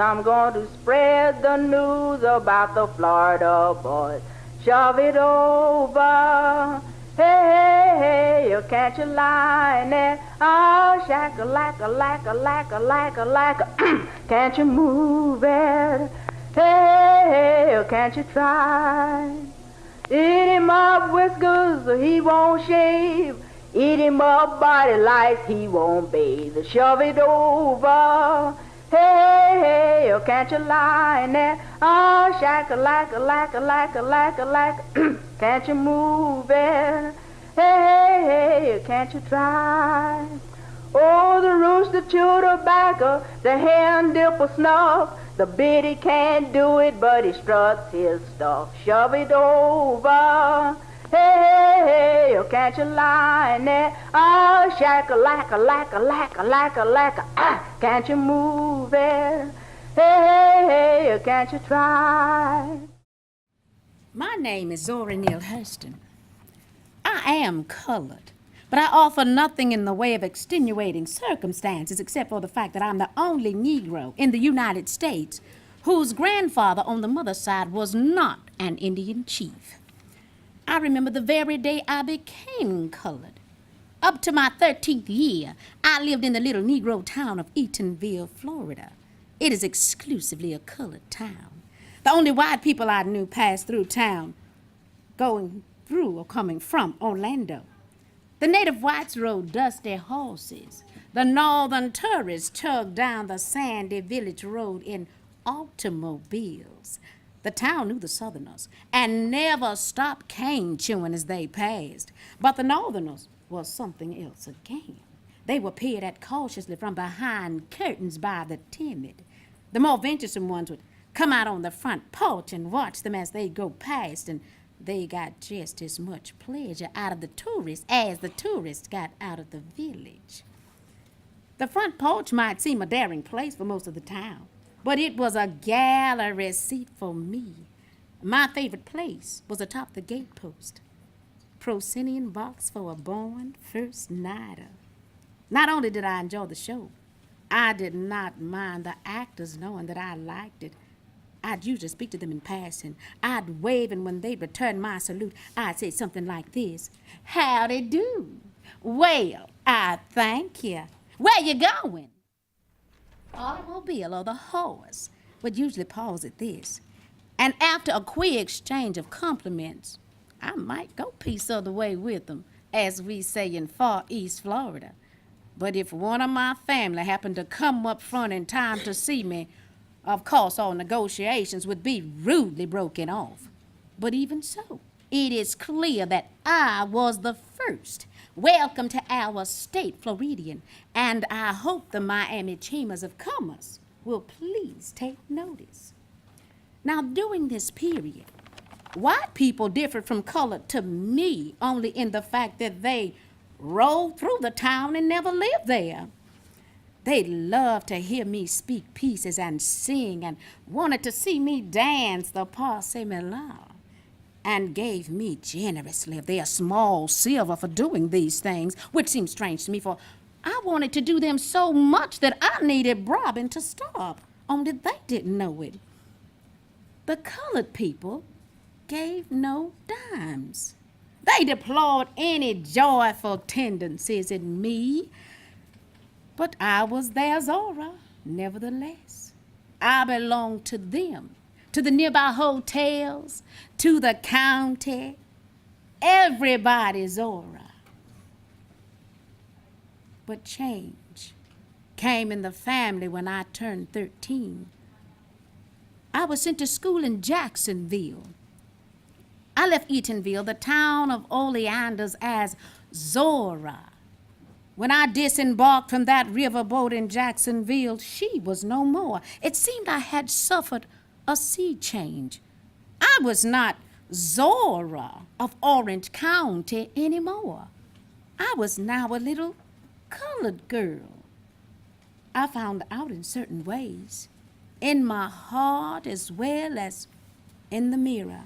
I'm going to spread the news about the Florida boys. Shove it over. Hey, hey, can't you line it? Oh, shack-a-lack-a-lack-a-lack-a-lack-a-lack. Can't you move it? Hey, can't you try? Eat him up whiskers, he won't shave. Eat him up body lice, he won't bathe. Shove it over. Hey, hey, can't you line it? Oh, shack-a-lack-a-lack-a-lack-a-lack-a-lack. Can't you move it? Hey, hey, can't you try? Oh, the rooster chew tobacco, the hen dip a snuff. The biddy can't do it, but he struts his stuff. Shove it over. Hey, hey, hey, can't you line it? Oh, shack-a-lack-a-lack-a-lack-a-lack-a-lack. Can't you move it? Hey, hey, hey, can't you try? My name is Zora Neale Hurston. I am colored, but I offer nothing in the way of extenuating circumstances except for the fact that I'm the only Negro in the United States whose grandfather on the mother's side was not an Indian chief. I remember the very day I became colored. Up to my 13th year, I lived in the little Negro town of Eatonville, Florida. It is exclusively a colored town. The only white people I knew passed through town, going through or coming from Orlando. The native whites rode dusty horses. The northern tourists tugged down the sandy village road in automobiles. The town knew the southerners and never stopped cane chewing as they passed. But the northerners was something else again. They were peered at cautiously from behind curtains by the timid. The more venturesome ones would come out on the front porch and watch them as they go past, and they got just as much pleasure out of the tourists as the tourists got out of the village. The front porch might seem a daring place for most of the town, but it was a gallery seat for me. My favorite place was atop the gatepost. Proscenium box for a born first nighter. Not only did I enjoy the show, I did not mind the actors knowing that I liked it. I'd usually speak to them in passing. I'd wave, and when they'd return my salute, I'd say something like this: "Howdy do? Well, I thank you. Where you going?" Automobile or the horse would usually pause at this. And after a quick exchange of compliments, I might go piece of the way with them, as we say in far East Florida. But if one of my family happened to come up front in time to see me, of course all negotiations would be rudely broken off. But even so, it is clear that I was the first. Welcome to our state, Floridian, and I hope the Miami Chambers of Commerce will please take notice. Now, during this period, white people differed from colored to me only in the fact that they rolled through the town and never lived there. They loved to hear me speak pieces and sing, and wanted to see me dance the Parse-Mila, and gave me generously of their small silver for doing these things, which seemed strange to me, for I wanted to do them so much that I needed bribing to stop, only they didn't know it. The colored people gave no dimes. They deplored any joyful tendencies in me, but I was their Zora, nevertheless. I belonged to them, to the nearby hotels, to the county. Everybody's Zora. But change came in the family when I turned 13. I was sent to school in Jacksonville. I left Eatonville, the town of oleanders, as Zora. When I disembarked from that riverboat in Jacksonville, she was no more. It seemed I had suffered a sea change. I was not Zora of Orange County anymore. I was now a little colored girl. I found out in certain ways, in my heart as well as in the mirror.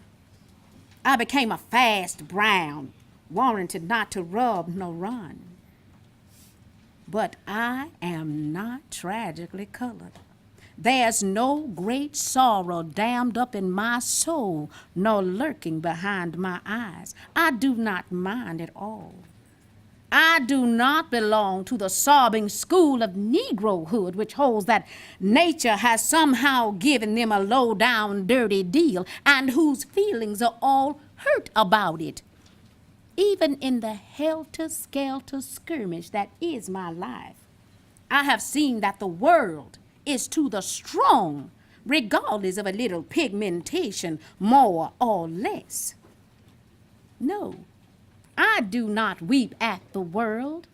I became a fast brown, warranted not to rub nor run. But I am not tragically colored. There's no great sorrow dammed up in my soul, nor lurking behind my eyes. I do not mind at all. I do not belong to the sobbing school of Negrohood, which holds that nature has somehow given them a low-down, dirty deal, and whose feelings are all hurt about it. Even in the helter-skelter skirmish that is my life, I have seen that the world is to the strong, regardless of a little pigmentation, more or less. No, I do not weep at the world.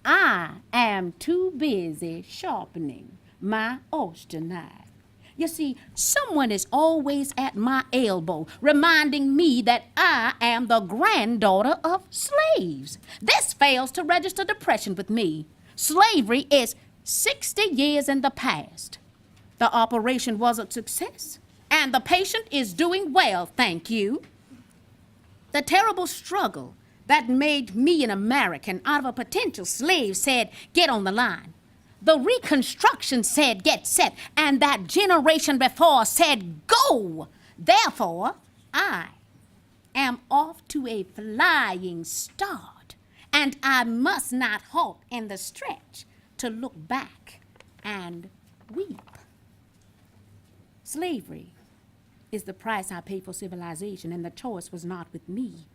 I am too busy sharpening my oyster knife. You see, someone is always at my elbow, reminding me that I am the granddaughter of slaves. This fails to register depression with me. Slavery is 60 years in the past. The operation was a success, and the patient is doing well, thank you. The terrible struggle that made me an American out of a potential slave said, get on the line. The Reconstruction said, get set, and that generation before said, go. Therefore, I am off to a flying start, and I must not halt in the stretch to look back and weep. Slavery is the price I pay for civilization, and the choice was not with me.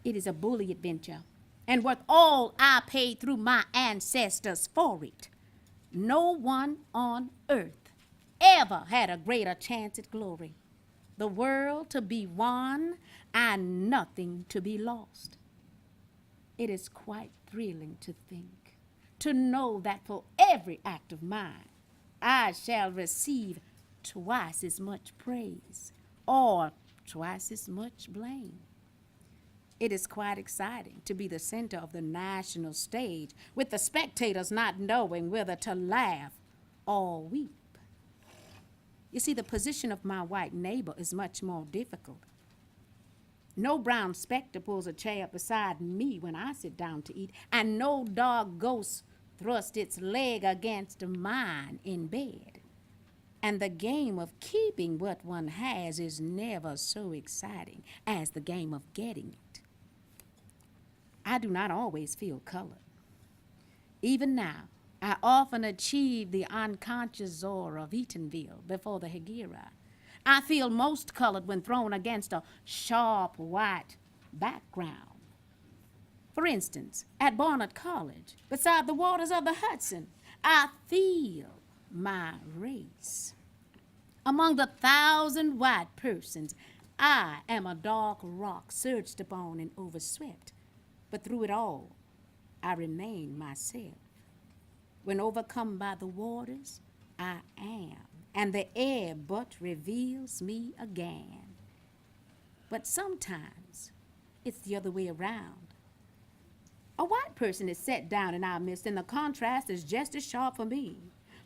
It is a bully adventure, and worth all I paid through my ancestors for it. No one on earth ever had a greater chance at glory. The world to be won and nothing to be lost. It is quite thrilling to think, to know that for every act of mine, I shall receive twice as much praise or twice as much blame. It is quite exciting to be the center of the national stage, with the spectators not knowing whether to laugh or weep. You see, the position of my white neighbor is much more difficult. No brown specter pulls a chair beside me when I sit down to eat, and no dog ghost thrusts its leg against mine in bed. And the game of keeping what one has is never so exciting as the game of getting it. I do not always feel colored. Even now, I often achieve the unconscious Zora of Eatonville before the Hegira. I feel most colored when thrown against a sharp white background. For instance, at Barnard College, beside the waters of the Hudson, I feel my race. Among the 1,000 white persons, I am a dark rock searched upon and overswept. But through it all, I remain myself. When overcome by the waters, I am, and the air but reveals me again. But sometimes it's the other way around. A white person is set down in our midst, and the contrast is just as sharp for me.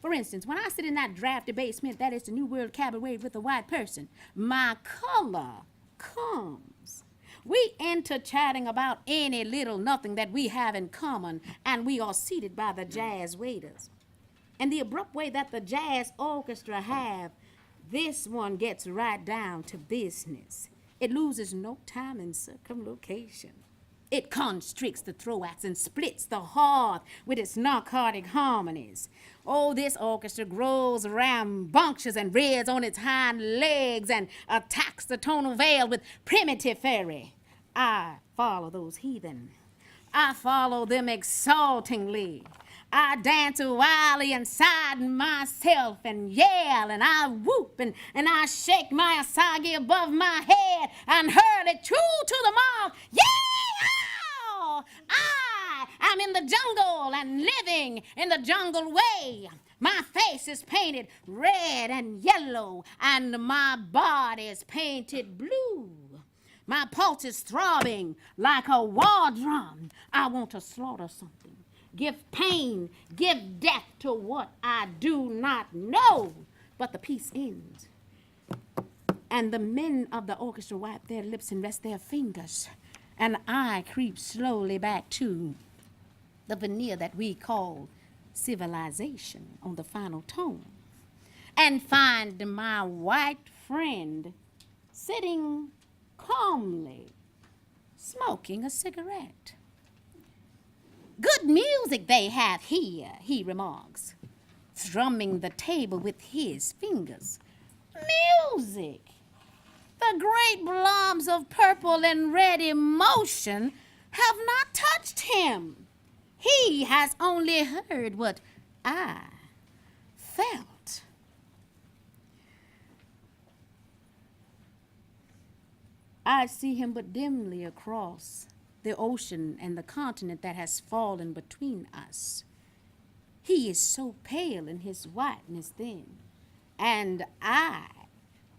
For instance, when I sit in that drafty basement that is the New World Cabaret with a white person, my color comes. We enter chatting about any little nothing that we have in common, and we are seated by the jazz waiters. And the abrupt way that the jazz orchestra have, this one gets right down to business. It loses no time in circumlocution. It constricts the thorax and splits the heart with its narcotic harmonies. Oh, this orchestra grows rambunctious and rears on its hind legs and attacks the tonal veil with primitive fury. I follow those heathen. I follow them exultingly. I dance wildly inside myself and yell and I whoop and I shake my asagi above my head and hurl it true to the mark. Yeah! I am in the jungle and living in the jungle way. My face is painted red and yellow and my body is painted blue. My pulse is throbbing like a war drum. I want to slaughter something. Give pain, give death to what I do not know. But the piece ends. And the men of the orchestra wipe their lips and rest their fingers. And I creep slowly back to the veneer that we call civilization on the final tone. and find my white friend sitting calmly, smoking a cigarette. "Good music they have here," he remarks, thrumming the table with his fingers. "Music! The great blobs of purple and red emotion have not touched him. He has only heard what I felt." I see him but dimly across the ocean and the continent that has fallen between us. He is so pale in his whiteness then, and I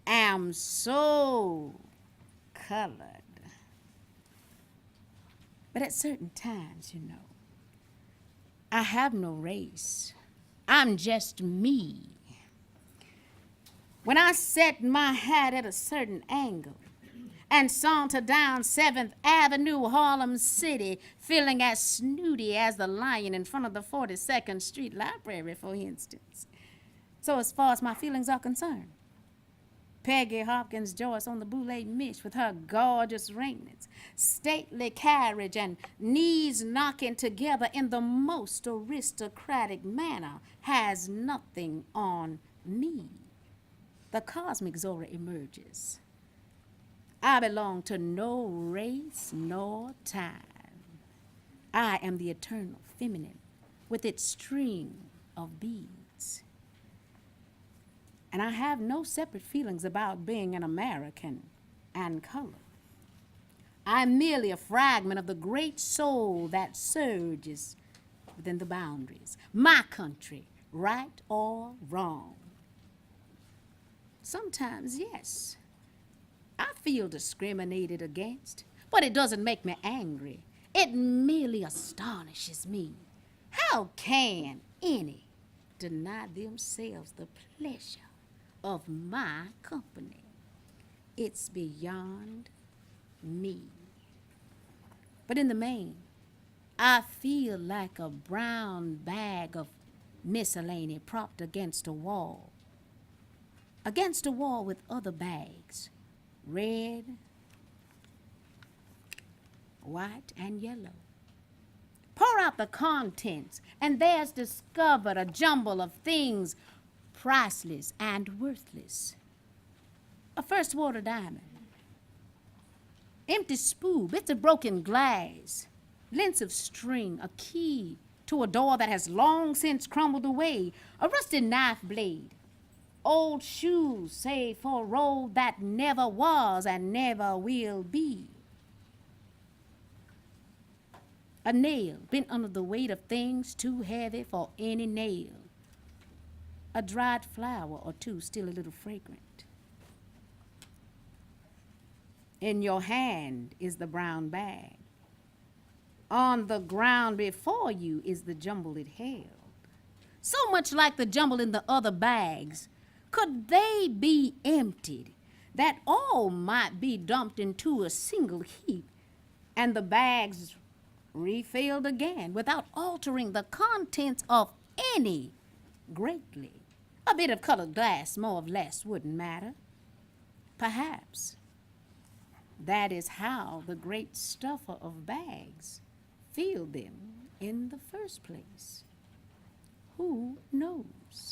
am so colored. But at certain times, I have no race. I'm just me. When I set my hat at a certain angle and saunter down 7th Avenue, Harlem City, feeling as snooty as the lion in front of the 42nd Street Library, for instance. So as far as my feelings are concerned, Peggy Hopkins Joyce on the Boulay Mish with her gorgeous ringlets, stately carriage, and knees knocking together in the most aristocratic manner has nothing on me. The cosmic Zora emerges. I belong to no race nor time. I am the eternal feminine with its string of beads. And I have no separate feelings about being an American and color. I'm merely a fragment of the great soul that surges within the boundaries. My country, right or wrong. Sometimes, yes, I feel discriminated against, but it doesn't make me angry. It merely astonishes me. How can any deny themselves the pleasure of my company? It's beyond me. But in the main, I feel like a brown bag of miscellany propped against a wall with other bags, red, white, and yellow. Pour out the contents, and there's discovered a jumble of things priceless and worthless. A first water diamond, empty spool, bits of broken glass, lengths of string, a key to a door that has long since crumbled away, a rusty knife blade, old shoes saved for a road that never was and never will be. A nail bent under the weight of things too heavy for any nail. A dried flower or two still a little fragrant. In your hand is the brown bag. On the ground before you is the jumble it held. So much like the jumble in the other bags. Could they be emptied, that all might be dumped into a single heap, and the bags refilled again without altering the contents of any greatly? A bit of colored glass, more or less, wouldn't matter. Perhaps that is how the great stuffer of bags filled them in the first place. Who knows?